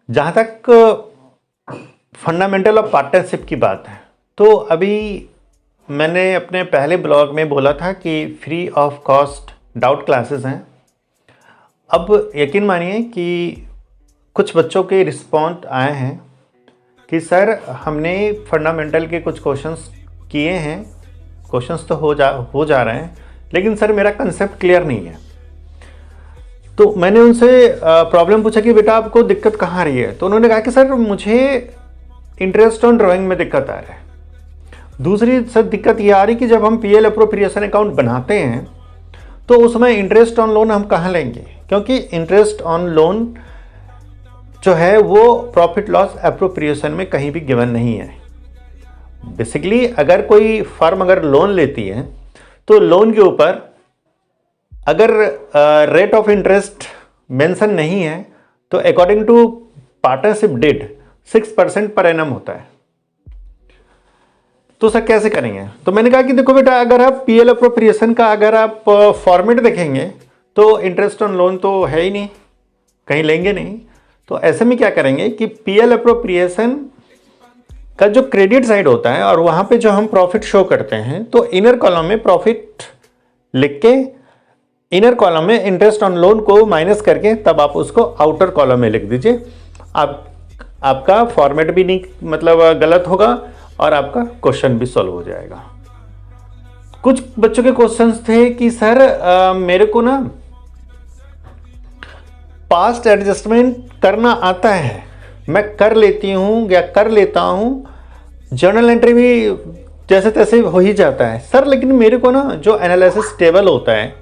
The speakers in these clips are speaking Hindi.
जहाँ तक फंडामेंटल ऑफ पार्टनरशिप की बात है, तो अभी मैंने अपने पहले ब्लॉग में बोला था कि free of cost doubt classes हैं। अब यकीन मानिए कि कुछ बच्चों के रिस्पॉन्स आए हैं कि सर हमने फंडामेंटल के कुछ क्वेश्चंस किए हैं, क्वेश्चंस तो हो जा रहे हैं, लेकिन सर मेरा कंसेप्ट क्लियर नहीं है। तो मैंने उनसे प्रॉब्लम पूछा कि बेटा आपको दिक्कत कहाँ आ रही है, तो उन्होंने कहा कि सर मुझे इंटरेस्ट ऑन ड्राइंग में दिक्कत आ रहा है। दूसरी सर दिक्कत ये आ रही कि जब हम पीएल अप्रोप्रिएशन अकाउंट बनाते हैं तो उसमें इंटरेस्ट ऑन लोन हम कहाँ लेंगे, क्योंकि इंटरेस्ट ऑन लोन जो है वो प्रॉफिट लॉस अप्रोप्रिएशन में कहीं भी गिवन नहीं है। बेसिकली अगर कोई फर्म अगर लोन लेती है तो लोन के ऊपर अगर रेट ऑफ इंटरेस्ट मेंशन नहीं है तो according to partnership date 6% per annum होता है। तो सर कैसे करेंगे? तो मैंने कहा कि देखो बेटा, अगर आप पीएल अप्रोप्रिएशन का अगर आप फॉर्मेट देखेंगे तो इंटरेस्ट ऑन लोन तो है ही नहीं, कहीं लेंगे नहीं। तो ऐसे में क्या करेंगे कि पीएल अप्रोप्रिएशन का जो क्रेडिट साइड होता है और वहां पे जो हम प्रॉफिट शो करते हैं, तो इनर कॉलम में प्रॉफिट लिख के इनर कॉलम में इंटरेस्ट ऑन लोन को माइनस करके तब आप उसको आउटर कॉलम में लिख दीजिए। आपका फॉर्मेट भी नहीं मतलब गलत होगा और आपका क्वेश्चन भी सॉल्व हो जाएगा। कुछ बच्चों के क्वेश्चंस थे कि सर मेरे को ना पास्ट एडजस्टमेंट करना आता है, मैं कर लेती हूँ या कर लेता हूँ, जर्नल एंट्री भी जैसे तैसे हो ही जाता है सर, लेकिन मेरे को ना जो एनालिसिस टेबल होता है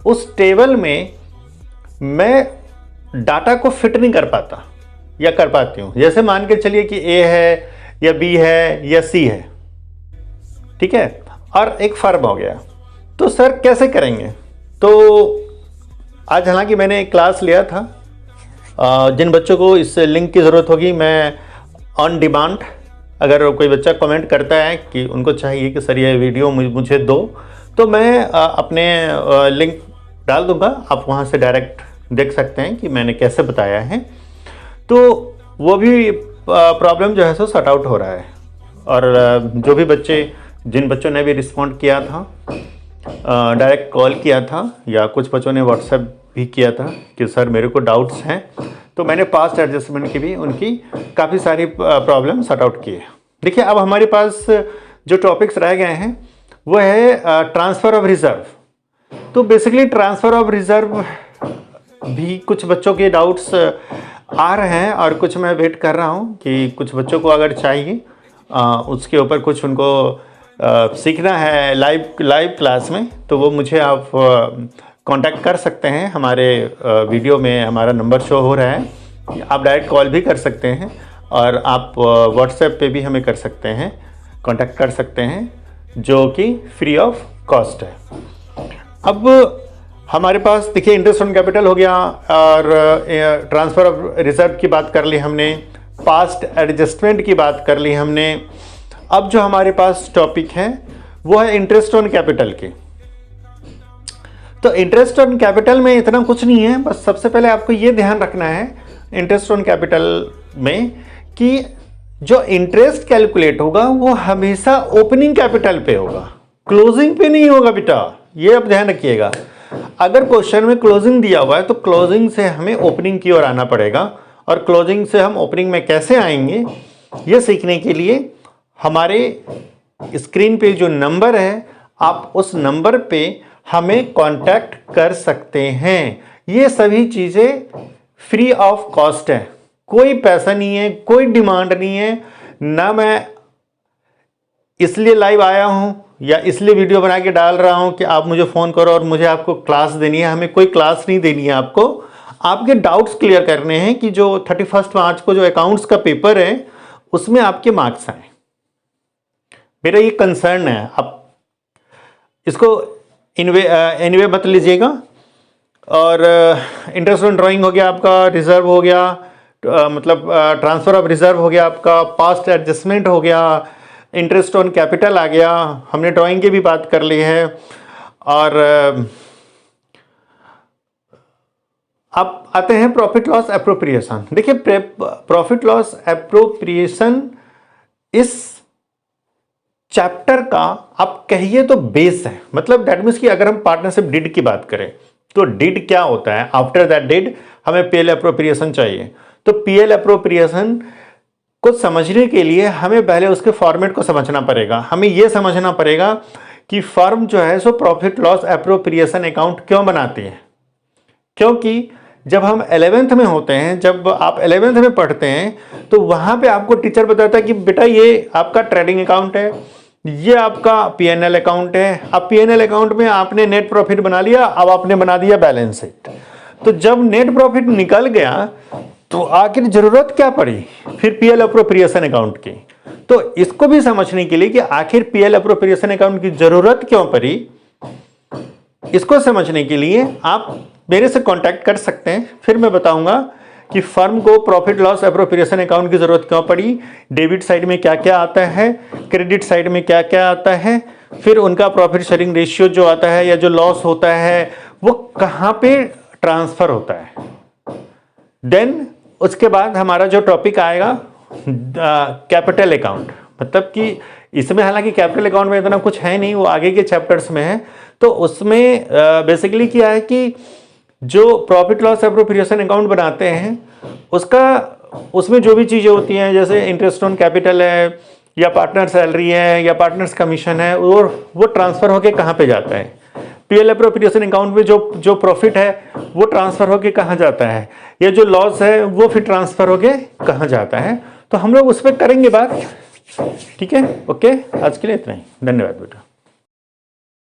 उस टेबल में मैं डाटा को फिट नहीं कर पाता या कर पाती हूँ। जैसे मान के चलिए कि ए है या बी है या सी है, ठीक है, और एक फर्म हो गया, तो सर कैसे करेंगे? तो आज हालांकि मैंने एक क्लास लिया था, जिन बच्चों को इस लिंक की ज़रूरत होगी मैं ऑन डिमांड, अगर कोई बच्चा कमेंट करता है कि उनको चाहिए कि सर ये वीडियो मुझे दो, तो मैं अपने लिंक डाल दूंगा, आप वहाँ से डायरेक्ट देख सकते हैं कि मैंने कैसे बताया है। तो वो भी प्रॉब्लम जो है सो सॉर्ट आउट हो रहा है। और जो भी बच्चे जिन बच्चों ने भी रिस्पॉन्ड किया था, डायरेक्ट कॉल किया था या कुछ बच्चों ने व्हाट्सएप भी किया था कि सर मेरे को डाउट्स हैं, तो मैंने पास्ट एडजस्टमेंट की भी उनकी काफ़ी सारी प्रॉब्लम सॉर्ट आउट की है। देखिए अब हमारे पास जो टॉपिक्स रह गए हैं वो है ट्रांसफ़र ऑफ रिजर्व। तो बेसिकली ट्रांसफ़र ऑफ रिजर्व भी कुछ बच्चों के डाउट्स आ रहे हैं और कुछ मैं वेट कर रहा हूं कि कुछ बच्चों को अगर चाहिए उसके ऊपर कुछ उनको सीखना है लाइव क्लास में, तो वो मुझे आप कांटेक्ट कर सकते हैं। हमारे वीडियो में हमारा नंबर शो हो रहा है, आप डायरेक्ट कॉल भी कर सकते हैं और आप व्हाट्सएप पे भी हमें कर सकते हैं, कांटेक्ट कर सकते हैं, जो कि फ्री ऑफ कॉस्ट है। अब हमारे पास देखिए इंटरेस्ट ऑन कैपिटल हो गया और ट्रांसफ़र ऑफ रिजर्व की बात कर ली हमने, पास्ट एडजस्टमेंट की बात कर ली हमने। अब जो हमारे पास टॉपिक है वो है इंटरेस्ट ऑन कैपिटल की। तो इंटरेस्ट ऑन कैपिटल में इतना कुछ नहीं है, बस सबसे पहले आपको ये ध्यान रखना है इंटरेस्ट ऑन कैपिटल में कि जो इंटरेस्ट कैलकुलेट होगा वो हमेशा ओपनिंग कैपिटल पे होगा, क्लोजिंग पे नहीं होगा बेटा, ये आप ध्यान रखिएगा। अगर क्वेश्चन में क्लोजिंग दिया हुआ है तो क्लोजिंग से हमें ओपनिंग की ओर आना पड़ेगा, और क्लोजिंग से हम ओपनिंग में कैसे आएंगे ये सीखने के लिए हमारे स्क्रीन पे जो नंबर है आप उस नंबर पे हमें कांटेक्ट कर सकते हैं। ये सभी चीज़ें फ्री ऑफ कॉस्ट है, कोई पैसा नहीं है, कोई डिमांड नहीं है, ना मैं इसलिए लाइव आया हूं या इसलिए वीडियो बना के डाल रहा हूं कि आप मुझे फ़ोन करो और मुझे आपको क्लास देनी है। हमें कोई क्लास नहीं देनी है, आपको आपके डाउट्स क्लियर करने हैं कि जो 31 मार्च को जो अकाउंट्स का पेपर है उसमें आपके मार्क्स आए। मेरा ये कंसर्न है, आप इसको एनीवे मत लीजिएगा। और इंटरेस्ट ऑन ड्राइंग हो गया आपका, रिजर्व हो गया, मतलब ट्रांसफ़र ऑफ रिजर्व हो गया आपका, पास्ट एडजस्टमेंट हो गया, इंटरेस्ट ऑन कैपिटल आ गया, हमने ड्राइंग की भी बात कर ली है। और अब आते हैं प्रॉफिट लॉस एप्रोप्रिएशन। देखिए प्रॉफिट लॉस एप्रोप्रिएशन इस चैप्टर का आप कहिए तो बेस है। मतलब दैट मीन्स कि अगर हम पार्टनरशिप डिड की बात करें तो डिड क्या होता है, आफ्टर दैट डिड हमें पीएल एप्रोप्रिएशन चाहिए। तो पीएल एप्रोप्रिएशन को समझने के लिए हमें पहले उसके फॉर्मेट को समझना पड़ेगा। हमें यह समझना पड़ेगा कि फर्म जो है so profit loss appropriation account क्यों बनाती है। क्योंकि जब हम 11th में होते हैं, जब आप 11th में पढ़ते हैं तो वहां पे आपको टीचर बताता है कि बेटा ये आपका ट्रेडिंग अकाउंट है, ये आपका पीएनएल अकाउंट है। अब पीएनएल अकाउंट में आपने नेट प्रॉफिट बना लिया, अब आपने बना दिया बैलेंस शीट। तो जब नेट प्रॉफिट निकल गया तो आखिर जरूरत क्या पड़ी फिर पीएल एप्रोप्रिएशन अकाउंट की। तो इसको भी समझने के लिए कि आखिर पीएल एप्रोप्रिएशन अकाउंट की जरूरत क्यों पड़ी, इसको समझने के लिए आप मेरे से कांटेक्ट कर सकते हैं। फिर मैं बताऊंगा कि फर्म को प्रॉफिट लॉस एप्रोप्रिएशन अकाउंट की जरूरत क्यों पड़ी, डेबिट साइड में क्या क्या आता है, क्रेडिट साइड में क्या क्या आता है, फिर उनका प्रॉफिट शेयरिंग रेशियो जो आता है या जो लॉस होता है वो कहां पे ट्रांसफर होता है। देन उसके बाद हमारा जो टॉपिक आएगा कैपिटल अकाउंट। मतलब कि इसमें हालांकि कैपिटल अकाउंट में इतना कुछ है नहीं, वो आगे के चैप्टर्स में है। तो उसमें बेसिकली क्या है कि जो प्रॉफिट लॉस एप्रोप्रिएशन अकाउंट बनाते हैं उसमें जो भी चीज़ें होती हैं जैसे इंटरेस्ट ऑन कैपिटल है या पार्टनर सैलरी है या पार्टनर्स कमीशन है, और वो ट्रांसफ़र होके कहाँ पे जाता है। पीएल एप्रोप्रिएशन अकाउंट में जो प्रॉफिट है वो ट्रांसफ़र होके कहाँ जाता है, या जो लॉस है वो फिर ट्रांसफ़र होके कहाँ जाता है। तो हम लोग उस पर करेंगे बात। ठीक है, ओके, आज के लिए इतना ही। धन्यवाद बेटा।